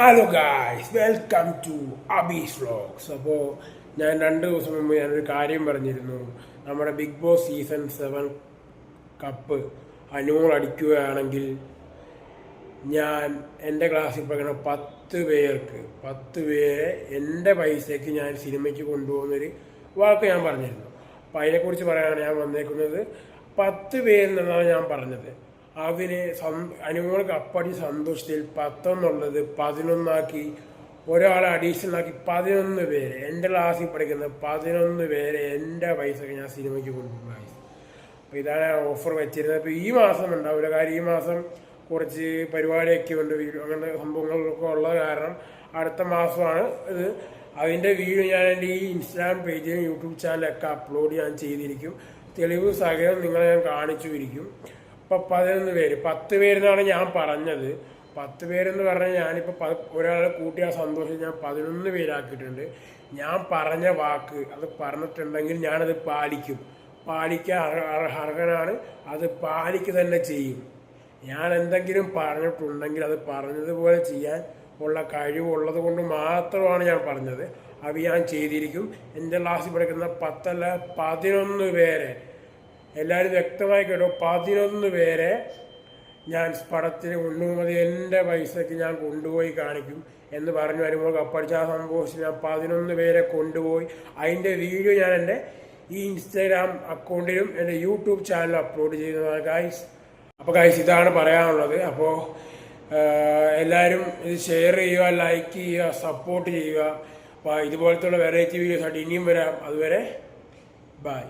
Hello guys, welcome to Abi's vlogs. അപ്പോൾ ഞാൻ 2 ദിവസം മുമ്പ് ഞാനൊരു കാര്യം പറഞ്ഞിരുന്നു. നമ്മുടെ ബിഗ് ബോസ് സീസൺ 7 കപ്പ് അനുമോൾ അടിക്കുകയാണെങ്കിൽ ഞാൻ എൻ്റെ ക്ലാസ്സിൽ പഠിക്കുന്ന 10 പേരെ എൻ്റെ പൈസയ്ക്ക് ഞാൻ സിനിമയ്ക്ക് കൊണ്ടുപോകുന്നൊരു വാക്ക് ഞാൻ പറഞ്ഞിരുന്നു. അപ്പം അതിനെക്കുറിച്ച് പറയാനാണ് ഞാൻ വന്നേക്കുന്നത്. 10 പേരെന്നാണ് ഞാൻ പറഞ്ഞത്. അവര് അനുമോൾ കപ്പടി സന്തോഷത്തിൽ 10 എന്നുള്ളത് 11 ഒരാളെ അഡീഷണൽ ആക്കി 11 പേര്, എൻ്റെ ക്ലാസ്സിൽ പഠിക്കുന്ന 11 പേരെ എൻ്റെ പൈസക്ക് ഞാൻ സിനിമയ്ക്ക് കൊണ്ടുപോയി. അപ്പോൾ ഇതാണ് ഓഫർ വെച്ചിരുന്നത്. അപ്പോൾ ഈ മാസം ഉണ്ടാവില്ല, കാര്യം ഈ മാസം കുറച്ച് പരിപാടിയൊക്കെ ഉണ്ട്, അങ്ങനെ സംഭവങ്ങളൊക്കെ ഉള്ളത് കാരണം അടുത്ത മാസമാണ് ഇത്. അതിൻ്റെ വീഡിയോ ഞാൻ എൻ്റെ ഈ ഇൻസ്റ്റാഗ്രാം പേജിലും യൂട്യൂബ് ചാനലൊക്കെ അപ്ലോഡ് ഞാൻ ചെയ്തിരിക്കും. തെളിവ് സഹിതം നിങ്ങളെ ഞാൻ കാണിച്ചുമിരിക്കും. ഇപ്പം 11 പേര്, 10 പേരെന്നാണ് ഞാൻ പറഞ്ഞത്. 10 പേരെന്ന് പറഞ്ഞാൽ ഞാനിപ്പോൾ ഒരാളെ കൂട്ടി ആ സന്തോഷം ഞാൻ 11 പേരാക്കിയിട്ടുണ്ട്. ഞാൻ പറഞ്ഞ വാക്ക് അത് പറഞ്ഞിട്ടുണ്ടെങ്കിൽ ഞാനത് പാലിക്കാൻ അർഹനാണ്. അത് പാലിക്കുക തന്നെ ചെയ്യും. ഞാൻ എന്തെങ്കിലും പറഞ്ഞിട്ടുണ്ടെങ്കിൽ അത് പറഞ്ഞതുപോലെ ചെയ്യാൻ ഉള്ള കഴിവുള്ളത് കൊണ്ട് മാത്രമാണ് ഞാൻ പറഞ്ഞത്. അത് ഞാൻ ചെയ്തിരിക്കും. എൻ്റെ ക്ലാസ്സിൽ പഠിക്കുന്ന 10 അല്ല 11 പേരെ, എല്ലാവരും വ്യക്തമായി കേട്ടോ, 11 പേരെ ഞാൻ പടത്തിന് കൊണ്ടുപോകുന്നത് എൻ്റെ പൈസയ്ക്ക് ഞാൻ കൊണ്ടുപോയി കാണിക്കും എന്ന് പറഞ്ഞു വരുമ്പോൾ കപ്പടിച്ച ആ സംഭവിച്ച് ഞാൻ 11 പേരെ കൊണ്ടുപോയി. അതിൻ്റെ വീഡിയോ ഞാൻ എൻ്റെ ഈ ഇൻസ്റ്റാഗ്രാം അക്കൗണ്ടിലും എൻ്റെ യൂട്യൂബ് ചാനലിലും അപ്ലോഡ് ചെയ്യുന്നതാണ് ഗായ്സ്. അപ്പോൾ ഗായ്സ്, ഇതാണ് പറയാനുള്ളത്. അപ്പോൾ എല്ലാവരും ഇത് ഷെയർ ചെയ്യുക, ലൈക്ക് ചെയ്യുക, സപ്പോർട്ട് ചെയ്യുക. അപ്പോൾ ഇതുപോലത്തുള്ള വെറൈറ്റി വീഡിയോസ് ആയിട്ട് ഇനിയും വരാം. അതുവരെ ബൈ.